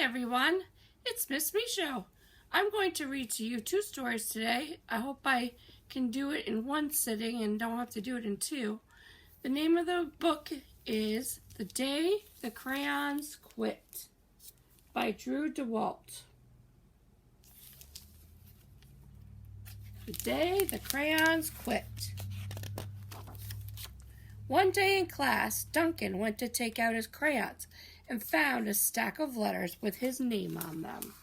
Everyone, it's Miss Micho. I'm going to read to you two stories today. I hope I can do it in one sitting and don't have to do it in two. The name of the book is The Day the Crayons Quit by Drew DeWalt. The Day the Crayons Quit. One day in class, Duncan went to take out his crayons and found a stack of letters with his name on them.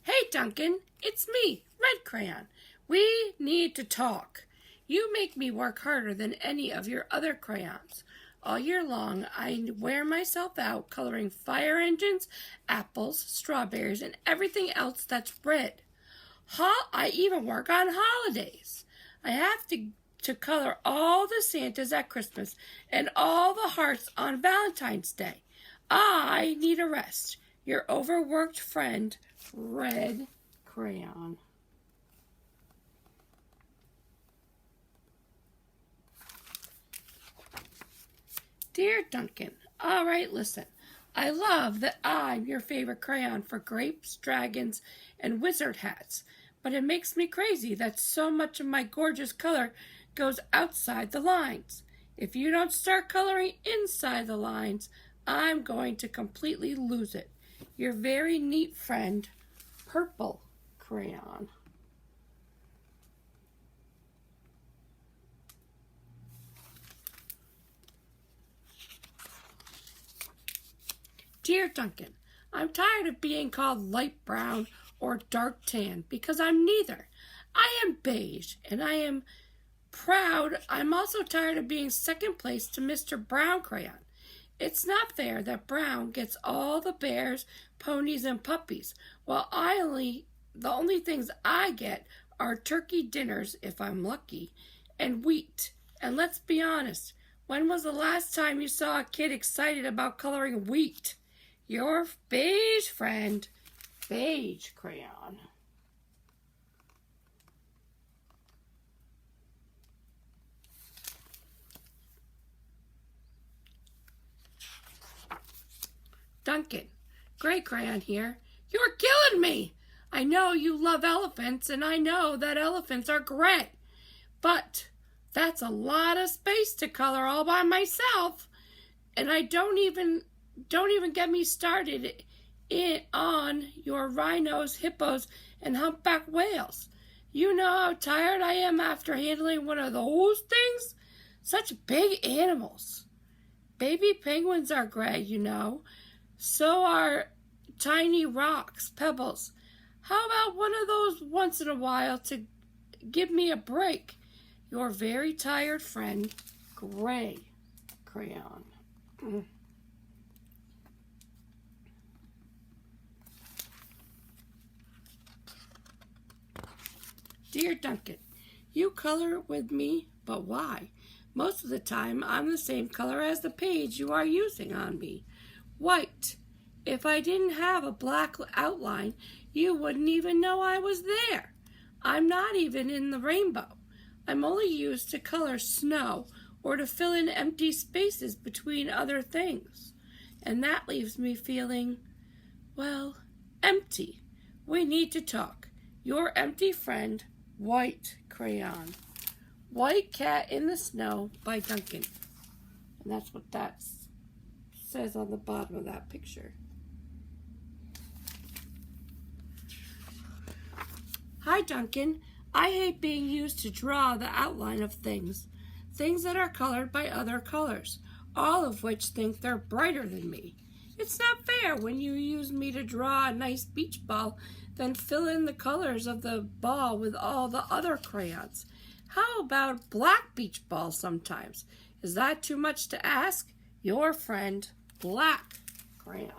Hey, Duncan, it's me, Red Crayon. We need to talk. You make me work harder than any of your other crayons. All year long, I wear myself out coloring fire engines, apples, strawberries, and everything else that's red. I even work on holidays. I have to color all the Santas at Christmas and all the hearts on Valentine's Day. I need a rest. Your overworked friend, Red Crayon. Dear Duncan, all right, listen. I love that I'm your favorite crayon for grapes, dragons, and wizard hats, but it makes me crazy that so much of my gorgeous color goes outside the lines. If you don't start coloring inside the lines, I'm going to completely lose it. Your very neat friend, Purple Crayon. Dear Duncan, I'm tired of being called light brown or dark tan because I'm neither. I am beige and I am proud. I'm also tired of being second place to Mr. Brown Crayon. It's not fair that Brown gets all the bears, ponies, and puppies, while the only things I get are turkey dinners, if I'm lucky, and wheat. And let's be honest, when was the last time you saw a kid excited about coloring wheat? Your beige friend, Beige Crayon. Duncan, Gray Crayon here. You're killing me! I know you love elephants, and I know that elephants are gray. But that's a lot of space to color all by myself. And I don't even get me started on your rhinos, hippos, and humpback whales. You know how tired I am after handling one of those things? Such big animals. Baby penguins are gray, you know. So are tiny rocks, pebbles. How about one of those once in a while to give me a break? Your very tired friend, Gray Crayon. Dear Duncan, you color with me, but why? Most of the time, I'm the same color as the page you are using on me. White. If I didn't have a black outline, you wouldn't even know I was there. I'm not even in the rainbow. I'm only used to color snow or to fill in empty spaces between other things. And that leaves me feeling, well, empty. We need to talk. Your empty friend, White Crayon. White Cat in the Snow by Duncan. And that's what that says on the bottom of that picture. Hi, Duncan. I hate being used to draw the outline of things that are colored by other colors, all of which think they're brighter than me. It's not fair when you use me to draw a nice beach ball, then fill in the colors of the ball with all the other crayons. How about black beach balls sometimes? Is that too much to ask? Your friend, Black Crayon.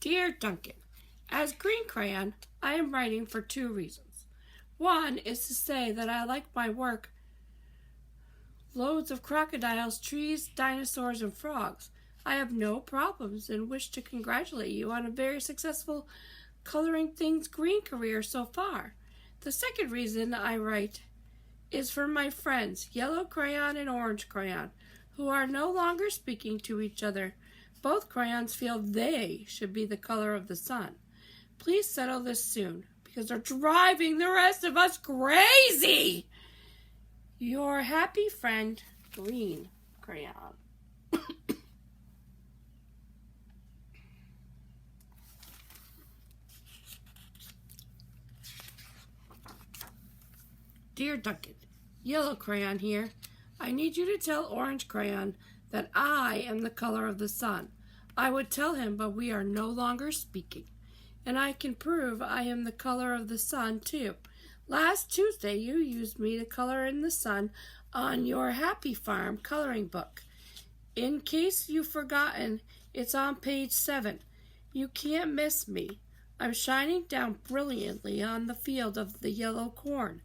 Dear Duncan, as Green Crayon, I am writing for two reasons. One is to say that I like my work. Loads of crocodiles, trees, dinosaurs, and frogs. I have no problems and wish to congratulate you on a very successful coloring things green career so far. The second reason I write is for my friends, Yellow Crayon and Orange Crayon, who are no longer speaking to each other. Both crayons feel they should be the color of the sun. Please settle this soon, because they're driving the rest of us crazy. Your happy friend, Green Crayon. Dear Duncan, Yellow Crayon here. I need you to tell Orange Crayon that I am the color of the sun. I would tell him, but we are no longer speaking. And I can prove I am the color of the sun, too. Last Tuesday, you used me to color in the sun on your Happy Farm coloring book. In case you've forgotten, it's on page 7. You can't miss me. I'm shining down brilliantly on the field of the yellow corn.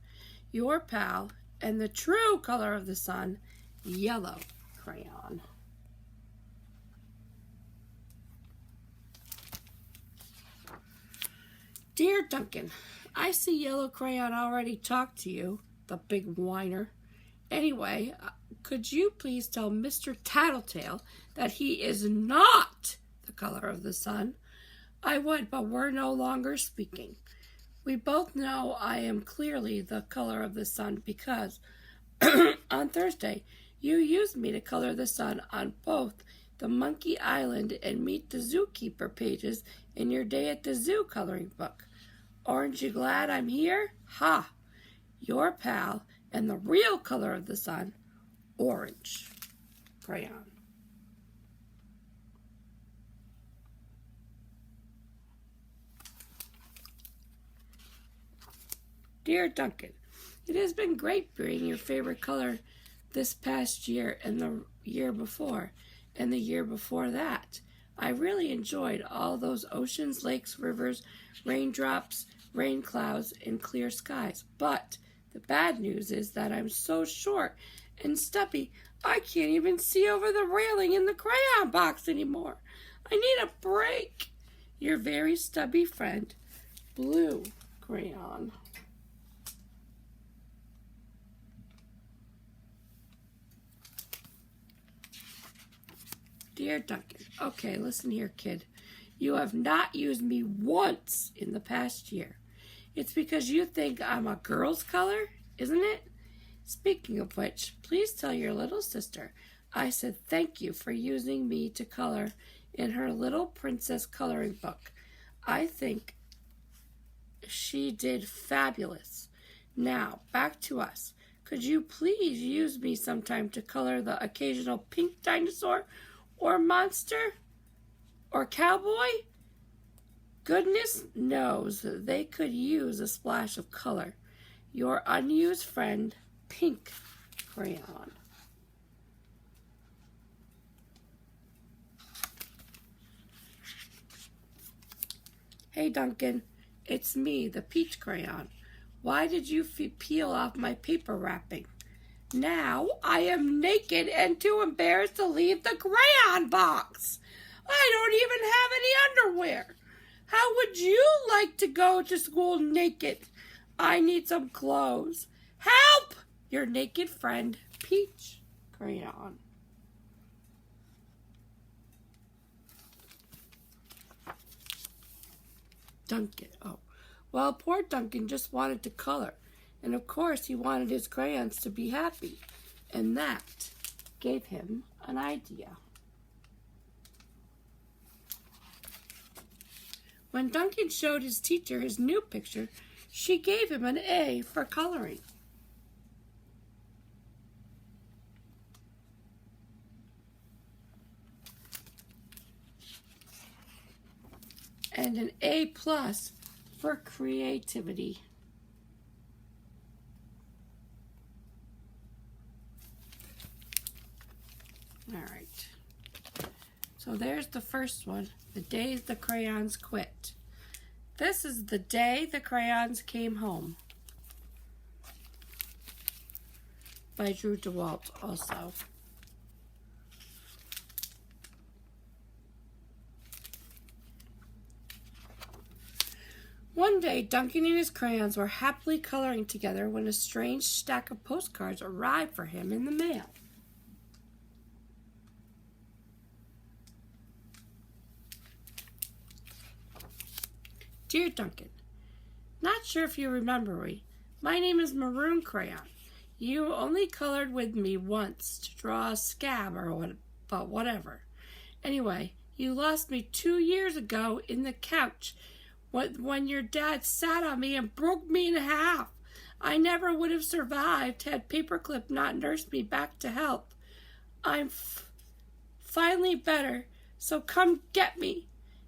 Your pal and the true color of the sun, Yellow Crayon. Dear Duncan, I see Yellow Crayon already talked to you, the big whiner. Anyway, could you please tell Mr. Tattletale that he is not the color of the sun? I would, but we're no longer speaking. We both know I am clearly the color of the sun because on Thursday you used me to color the sun on both the Monkey Island and Meet the Zookeeper pages in your Day at the Zoo coloring book. Aren't you glad I'm here? Ha! Your pal and the real color of the sun, Orange Crayon. Dear Duncan, it has been great being your favorite color this past year and the year before and the year before that. I really enjoyed all those oceans, lakes, rivers, raindrops, rain clouds, and clear skies. But the bad news is that I'm so short and stubby, I can't even see over the railing in the crayon box anymore. I need a break. Your very stubby friend, Blue Crayon. Dear Duncan, okay, listen here, kid. You have not used me once in the past year. It's because you think I'm a girl's color, isn't it? Speaking of which, please tell your little sister I said thank you for using me to color in her little princess coloring book. I think she did fabulous. Now, back to us. Could you please use me sometime to color the occasional pink dinosaur or monster or cowboy? Goodness knows they could use a splash of color. Your unused friend, Pink Crayon. Hey Duncan, it's me, the Peach Crayon. Why did you peel off my paper wrapping? Now I am naked and too embarrassed to leave the crayon box. I don't even have any underwear. How would you like to go to school naked? I need some clothes. Help! Your naked friend, Peach Crayon. Duncan. Oh, well, poor Duncan just wanted to color. And of course, he wanted his crayons to be happy. And that gave him an idea. When Duncan showed his teacher his new picture, she gave him an A for coloring. And an A+ for creativity. All right. So there's the first one, the day the crayons quit. This is the day the crayons came home, by Drew DeWalt also. One day, Duncan and his crayons were happily coloring together when a strange stack of postcards arrived for him in the mail. Dear Duncan, not sure if you remember me. My name is Maroon Crayon. You only colored with me once to draw a scab but whatever. Anyway, you lost me 2 years ago in the couch when your dad sat on me and broke me in half. I never would have survived had Paperclip not nursed me back to health. I'm finally better, so come get me.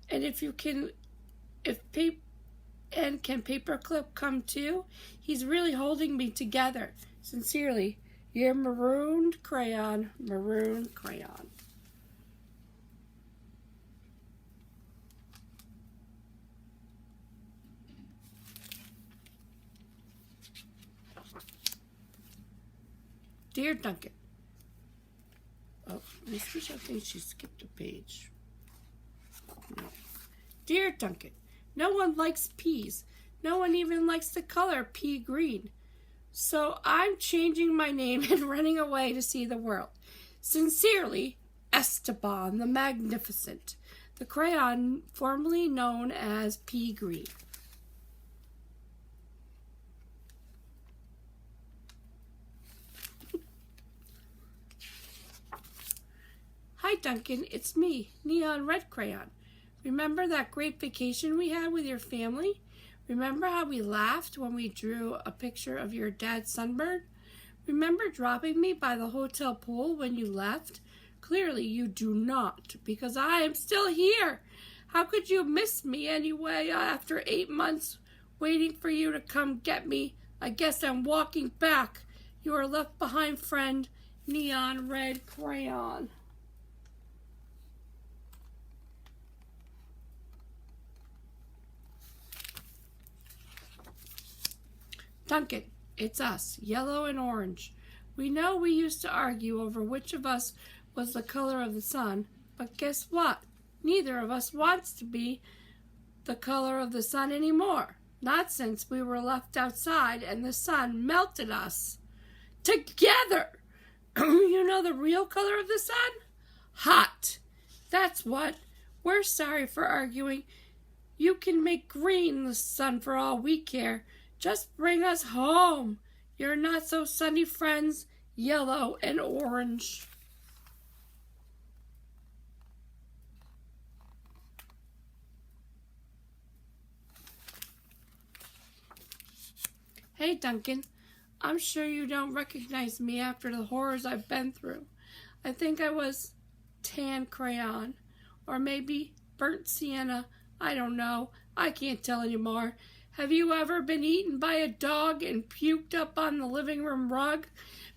And can Paperclip come too? He's really holding me together. Sincerely, your Maroon Crayon, Maroon Crayon. Dear Duncan. Oh, Miss Trish, I think she skipped a page. No. Dear Duncan, no one likes peas. No one even likes the color pea green. So I'm changing my name and running away to see the world. Sincerely, Esteban the Magnificent, the crayon formerly known as pea green. Hi Duncan, it's me, Neon Red Crayon. Remember that great vacation we had with your family? Remember how we laughed when we drew a picture of your dad's sunburn? Remember dropping me by the hotel pool when you left? Clearly you do not, because I am still here. How could you miss me anyway after 8 months waiting for you to come get me? I guess I'm walking back. Your left behind friend, Neon Red Crayon. Duncan, it's us, yellow and orange. We know we used to argue over which of us was the color of the sun, but guess what? Neither of us wants to be the color of the sun anymore. Not since we were left outside and the sun melted us. Together! You know the real color of the sun? Hot. That's what. We're sorry for arguing. You can make green the sun for all we care. Just bring us home, your not so sunny friends, yellow and orange. Hey Duncan, I'm sure you don't recognize me after the horrors I've been through. I think I was tan crayon, or maybe burnt sienna. I don't know. I can't tell anymore. Have you ever been eaten by a dog and puked up on the living room rug?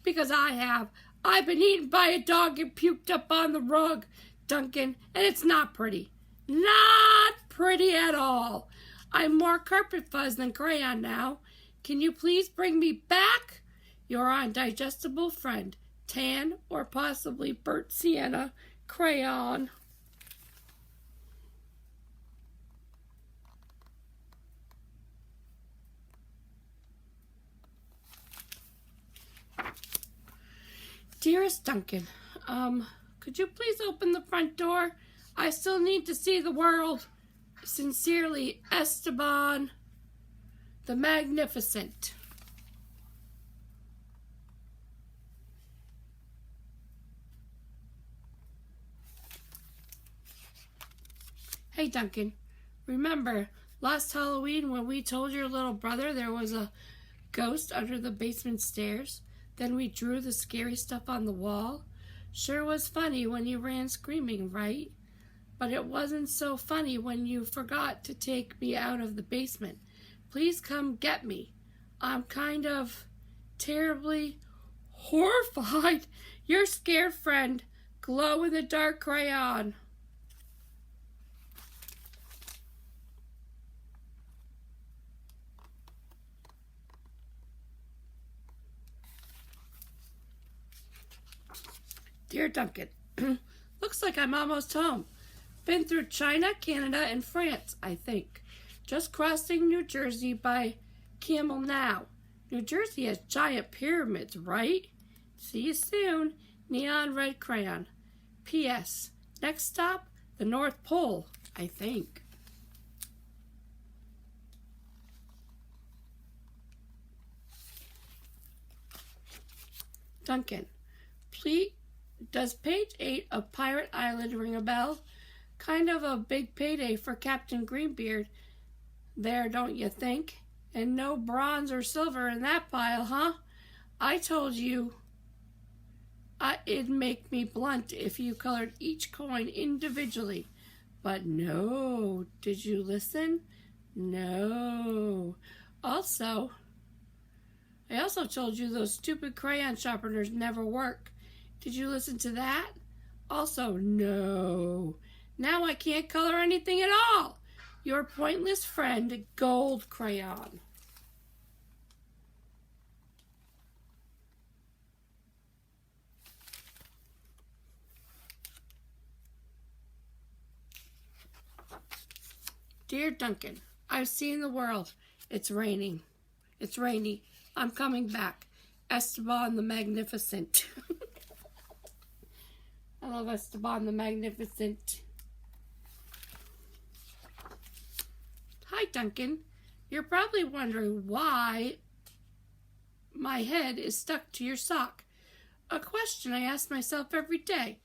Because I have. I've been eaten by a dog and puked up on the rug, Duncan, and it's not pretty. Not pretty at all. I'm more carpet fuzz than crayon now. Can you please bring me back? Your undigestible friend, tan or possibly burnt sienna crayon. Dearest Duncan, could you please open the front door? I still need to see the world. Sincerely, Esteban the Magnificent. Hey Duncan, remember last Halloween when we told your little brother there was a ghost under the basement stairs? Then we drew the scary stuff on the wall. Sure was funny when you ran screaming, right? But it wasn't so funny when you forgot to take me out of the basement. Please come get me. I'm kind of terribly horrified. Your scared friend, glow-in-the-dark crayon. Dear Duncan, looks like I'm almost home. Been through China, Canada, and France, I think. Just crossing New Jersey by camel now. New Jersey has giant pyramids, right? See you soon. Neon red crayon. P.S. Next stop, the North Pole, I think. Duncan, please, does page 8 of Pirate Island ring a bell? Kind of a big payday for Captain Greenbeard there, don't you think? And no bronze or silver in that pile, huh? I told you it'd make me blunt if you colored each coin individually. But no, did you listen? No. I also told you those stupid crayon sharpeners never work. Did you listen to that? Also, no. Now I can't color anything at all. Your pointless friend, Gold Crayon. Dear Duncan, I've seen the world. It's raining. It's rainy. I'm coming back. Esteban the Magnificent. I love Esteban the Magnificent. Hi, Duncan. You're probably wondering why my head is stuck to your sock. A question I ask myself every day.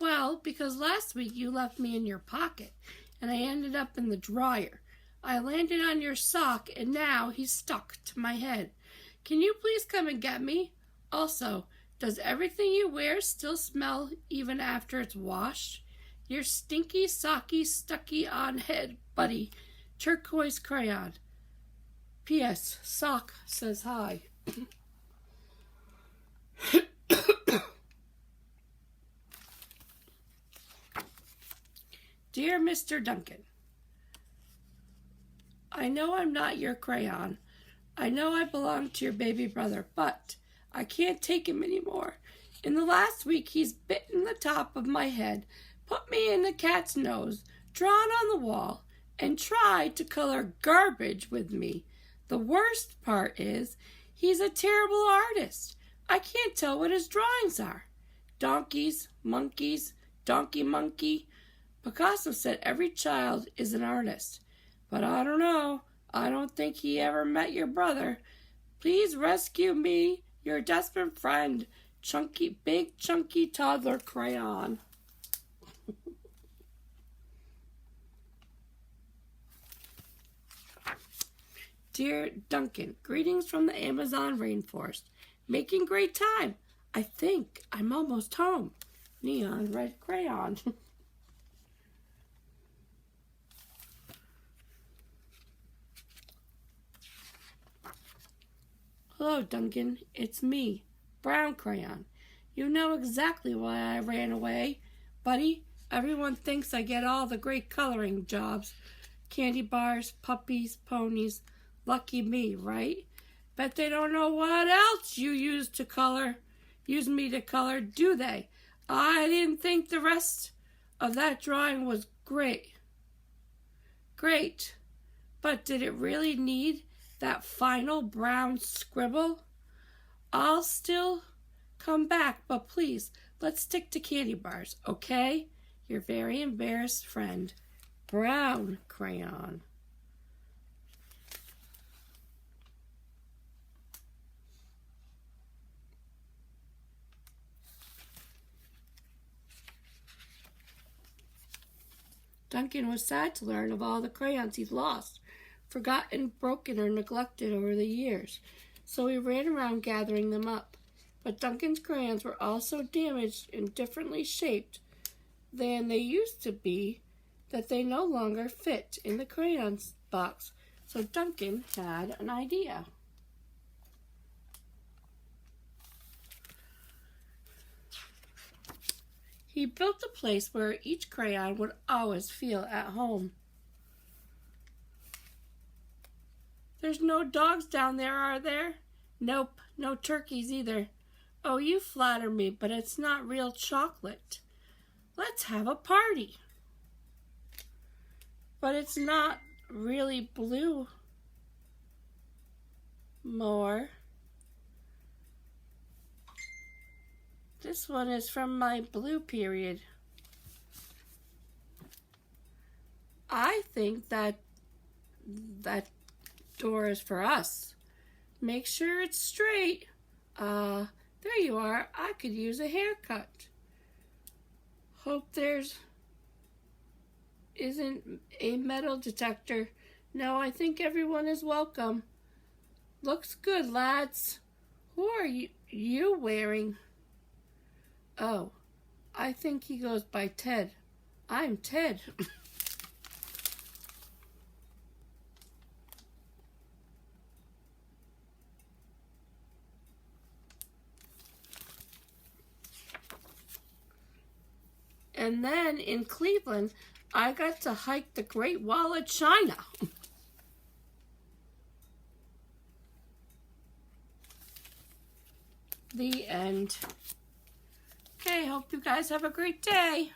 Well, because last week you left me in your pocket, and I ended up in the dryer. I landed on your sock, and now he's stuck to my head. Can you please come and get me? Also, does everything you wear still smell even after it's washed? Your stinky, socky, stucky on head, buddy. Turquoise crayon. P.S. Sock says hi. Dear Mr. Duncan, I know I'm not your crayon. I know I belong to your baby brother, but I can't take him anymore. In the last week, he's bitten the top of my head, put me in the cat's nose, drawn on the wall, and tried to color garbage with me. The worst part is, he's a terrible artist. I can't tell what his drawings are. Donkeys, monkeys, donkey monkey. Picasso said every child is an artist. But I don't know. I don't think he ever met your brother. Please rescue me, your desperate friend, big chunky toddler crayon. Dear Duncan, greetings from the Amazon rainforest. Making great time. I think I'm almost home. Neon red crayon. Hello, Duncan. It's me, Brown Crayon. You know exactly why I ran away. Buddy, everyone thinks I get all the great coloring jobs. Candy bars, puppies, ponies. Lucky me, right? Bet they don't know what else you use me to color, do they? I didn't think the rest of that drawing was great. But did it really need that final brown scribble? I'll still come back, but please, let's stick to candy bars, okay? Your very embarrassed friend, Brown Crayon. Duncan was sad to learn of all the crayons he'd lost, forgotten, broken, or neglected over the years, so he ran around gathering them up. But Duncan's crayons were all so damaged and differently shaped than they used to be that they no longer fit in the crayons box. So Duncan had an idea. He built a place where each crayon would always feel at home. There's no dogs down there, are there? Nope, no turkeys either. Oh, you flatter me, but it's not real chocolate. Let's have a party. But it's not really blue more. This one is from my blue period. I think that door is for us. Make sure it's straight. There you are. I could use a haircut. Hope isn't a metal detector. No, I think everyone is welcome. Looks good, lads. Who are you wearing? Oh, I think he goes by Ted. I'm Ted. And then in Cleveland, I got to hike the Great Wall of China. The end. Okay, hope you guys have a great day.